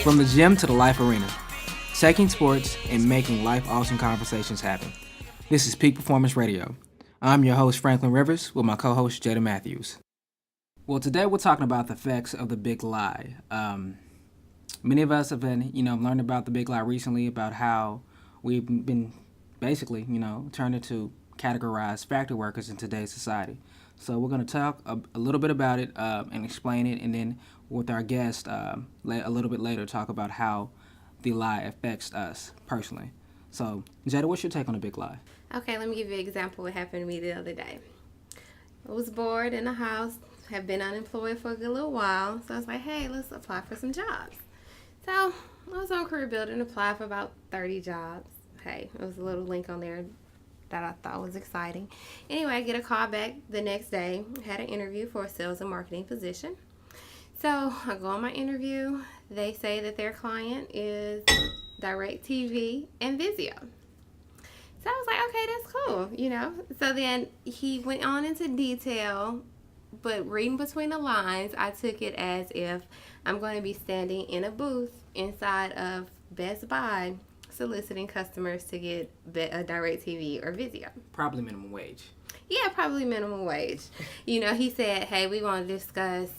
From the gym to the life arena, taking sports and making life-altering conversations happen. This is Peak Performance Radio. I'm your host, Franklin Rivers, with my co-host, Jada Matthews. Well, today we're talking about the effects of the big lie. Many of us have been, learned about the big lie recently, about how we've been basically, turned into categorized factory workers in today's society. So we're going to talk a little bit about it and explain it, and then with our guest a little bit later talk about how the lie affects us personally. So, Jada, what's your take on the big lie? Okay, let me give you an example of what happened to me the other day. I was bored in the house, have been unemployed for a good little while, so I was like, hey, let's apply for some jobs. So I was on Career Builder, applied for about 30 jobs. Hey, there was a little link on there that I thought was exciting. Anyway, I get a call back the next day. Had an interview for a sales and marketing position. So I go on my interview. They say that their client is DirecTV and Vizio. So I was like, okay, that's cool, So then he went on into detail, but reading between the lines, I took it as if I'm going to be standing in a booth inside of Best Buy soliciting customers to get a DirecTV or Vizio. Probably minimum wage. Yeah, probably minimum wage. He said, hey, we want to discuss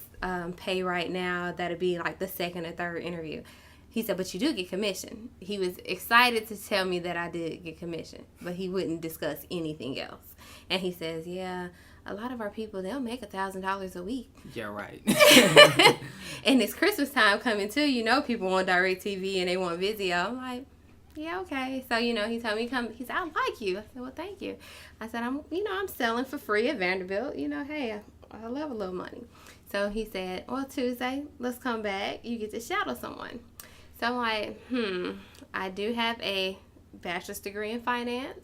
pay right now. That'll be like the second or third interview. He said, but you do get commission. He was excited to tell me that I did get commission, but he wouldn't discuss anything else. And he says, yeah, a lot of our people, they'll make $1,000 a week. Yeah, right. And it's Christmas time coming too. People want DirecTV and they want Vizio. I'm like, yeah, okay. So, he told me come. He said, I like you. I said, well, thank you. I said, I'm selling for free at Vanderbilt. Hey, I love a little money. So he said, well, Tuesday, let's come back. You get to shadow someone. So I'm like, I do have a bachelor's degree in finance.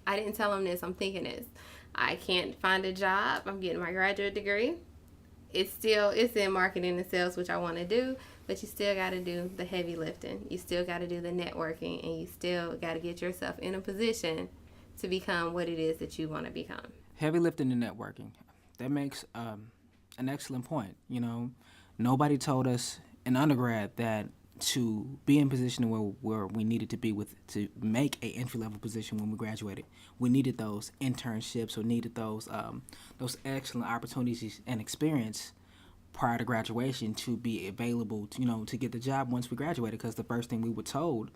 I didn't tell him this. I'm thinking this. I can't find a job. I'm getting my graduate degree. It's in marketing and sales, which I want to do, but you still got to do the heavy lifting. You still got to do the networking, and you still got to get yourself in a position to become what it is that you want to become. Heavy lifting and networking. That makes an excellent point. Nobody told us in undergrad that to be in position where we needed to be to make a entry-level position when we graduated, we needed those internships or needed those excellent opportunities and experience prior to graduation to be available to get the job once we graduated. Because the first thing we were told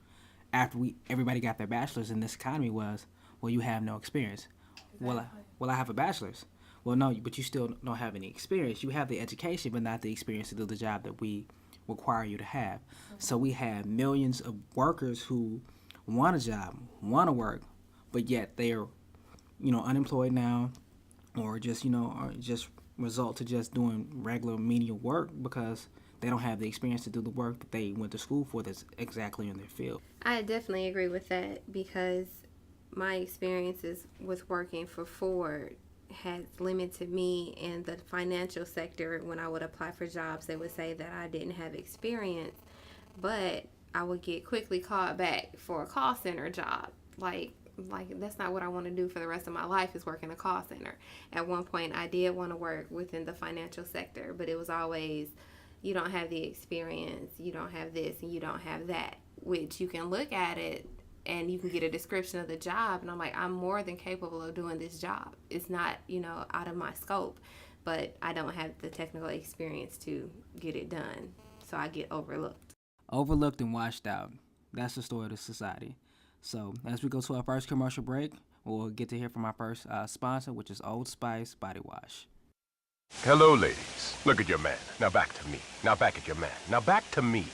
after everybody got their bachelor's in this economy was, well, you have no experience. Exactly. Well, I have a bachelor's. Well, no, but you still don't have any experience. You have the education, but not the experience to do the job that we require you to have. Mm-hmm. So we have millions of workers who want a job, want to work, but yet they're, unemployed now, or just, or just result to just doing regular menial work because they don't have the experience to do the work that they went to school for that's exactly in their field. I definitely agree with that because my experiences with working for Ford has limited me in the financial sector. When I would apply for jobs, they would say that I didn't have experience, but I would get quickly called back for a call center job. Like that's not what I want to do for the rest of my life, is work in a call center. At one point, I did want to work within the financial sector, but it was always, you don't have the experience, you don't have this, and you don't have that, which you can look at it and you can get a description of the job, and I'm like, I'm more than capable of doing this job. It's not, out of my scope, but I don't have the technical experience to get it done, so I get overlooked. Overlooked and washed out. That's the story of the society. So as we go to our first commercial break, we'll get to hear from our first sponsor, which is Old Spice Body Wash. Hello, ladies. Look at your man. Now back to me. Now back at your man. Now back to me.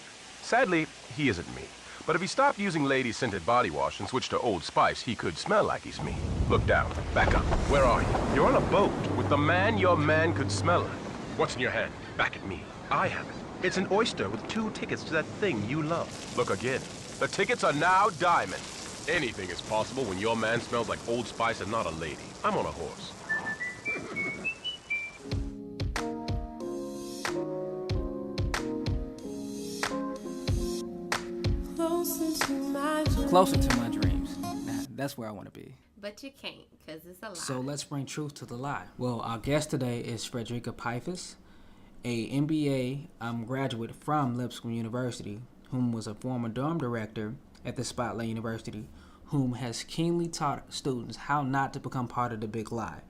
Sadly, he isn't me. But if he stopped using lady-scented body wash and switched to Old Spice, he could smell like he's me. Look down. Back up. Where are you? You're on a boat with the man your man could smell like. What's in your hand? Back at me. I have it. It's an oyster with 2 tickets to that thing you love. Look again. The tickets are now diamond. Anything is possible when your man smells like Old Spice and not a lady. I'm on a horse. Closer to my dreams. That's where I want to be. But you can't, because it's a lie. So let's bring truth to the lie. Well, our guest today is Frederica Pifus, a MBA graduate from Lipscomb University, whom was a former dorm director at the Spotlight University, whom has keenly taught students how not to become part of the big lie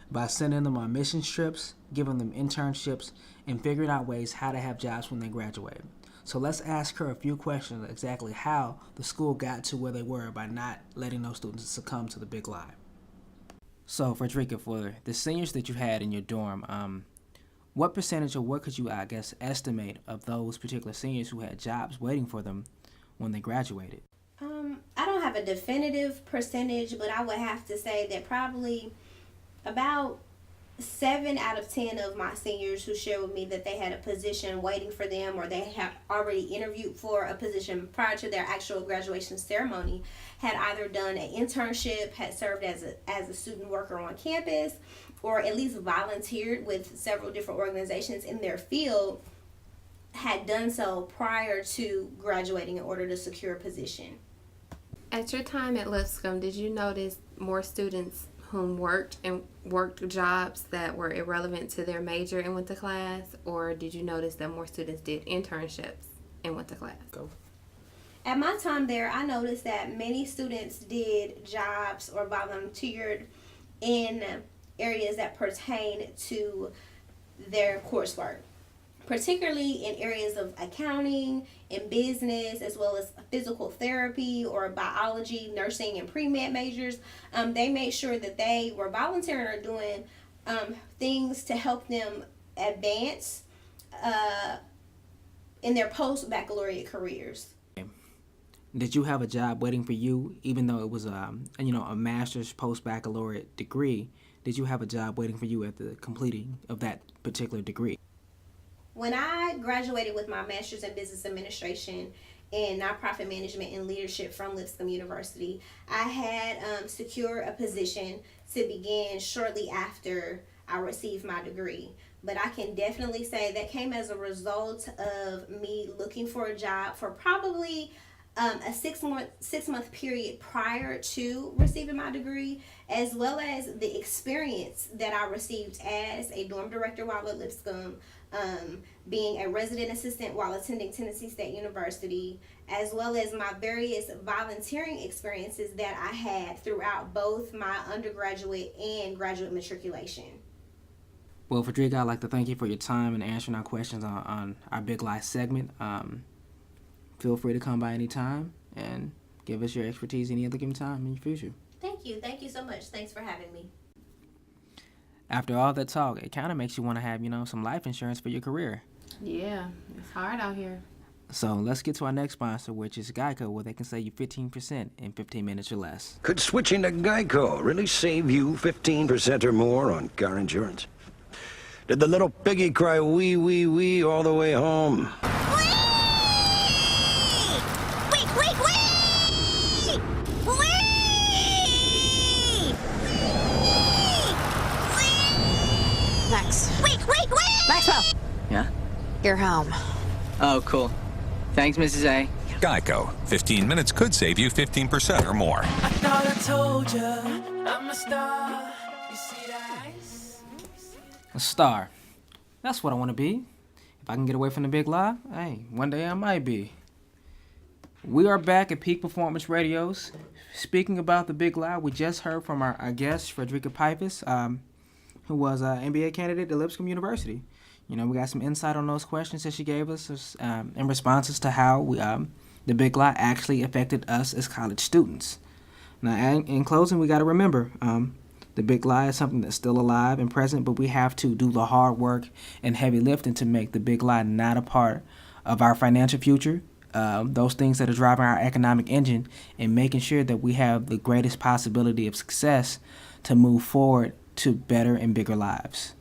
by sending them on mission trips, giving them internships, and figuring out ways how to have jobs when they graduate. So let's ask her a few questions exactly how the school got to where they were by not letting those students succumb to the big lie. So, Frederica, for the seniors that you had in your dorm, what percentage or what could you, I guess, estimate of those particular seniors who had jobs waiting for them when they graduated? I don't have a definitive percentage, but I would have to say that probably about 7 out of 10 of my seniors who shared with me that they had a position waiting for them, or they have already interviewed for a position prior to their actual graduation ceremony, had either done an internship, had served as a student worker on campus, or at least volunteered with several different organizations in their field, had done so prior to graduating in order to secure a position. At your time at Lipscomb, did you notice more students whom worked jobs that were irrelevant to their major and went to class, or did you notice that more students did internships and went to class? Go. At my time there, I noticed that many students did jobs or volunteered in areas that pertain to their coursework, particularly in areas of accounting and business, as well as physical therapy or biology, nursing, and pre-med majors. They made sure that they were volunteering or doing things to help them advance in their post-baccalaureate careers. Did you have a job waiting for you, even though it was a master's post-baccalaureate degree? Did you have a job waiting for you at the completing of that particular degree? When I graduated with my master's in business administration and nonprofit management and leadership from Lipscomb University, I had secured a position to begin shortly after I received my degree. But I can definitely say that came as a result of me looking for a job for probably a six-month period prior to receiving my degree, as well as the experience that I received as a dorm director while at Lipscomb, being a resident assistant while attending Tennessee State University, as well as my various volunteering experiences that I had throughout both my undergraduate and graduate matriculation. Well, Frederica, I'd like to thank you for your time and answering our questions on our Big Lie segment. Feel free to come by anytime and give us your expertise any other given time in your future. Thank you. Thank you so much. Thanks for having me. After all that talk, it kind of makes you want to have, some life insurance for your career. Yeah, it's hard out here. So let's get to our next sponsor, which is Geico, where they can save you 15% in 15 minutes or less. Could switching to Geico really save you 15% or more on car insurance? Did the little piggy cry wee, wee, wee all the way home? Maxwell! Yeah? You're home. Oh, cool. Thanks, Mrs. A. Geico. 15 minutes could save you 15% or more. I thought I told you I'm a star. You see that? A star. That's what I want to be. If I can get away from the big lie, hey, one day I might be. We are back at Peak Performance Radios. Speaking about the big lie, we just heard from our guest, Frederica Pipus, who was an MBA candidate at Lipscomb University. We got some insight on those questions that she gave us in responses to how the big lie actually affected us as college students. Now, in closing, we got to remember, the big lie is something that's still alive and present, but we have to do the hard work and heavy lifting to make the big lie not a part of our financial future, those things that are driving our economic engine, and making sure that we have the greatest possibility of success to move forward to better and bigger lives.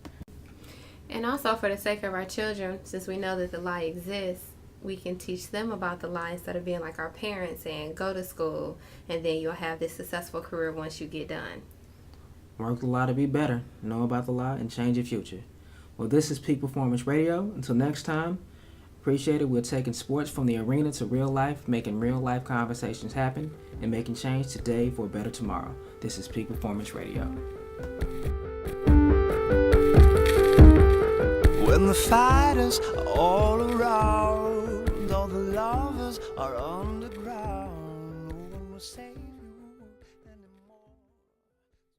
And also for the sake of our children, since we know that the lie exists, we can teach them about the lie instead of being like our parents saying, go to school, and then you'll have this successful career once you get done. Work the lie to be better, know about the lie, and change your future. Well, this is Peak Performance Radio. Until next time, appreciate it. We're taking sports from the arena to real life, making real life conversations happen, and making change today for a better tomorrow. This is Peak Performance Radio. When the fighters are all around, all the lovers are underground. No one will save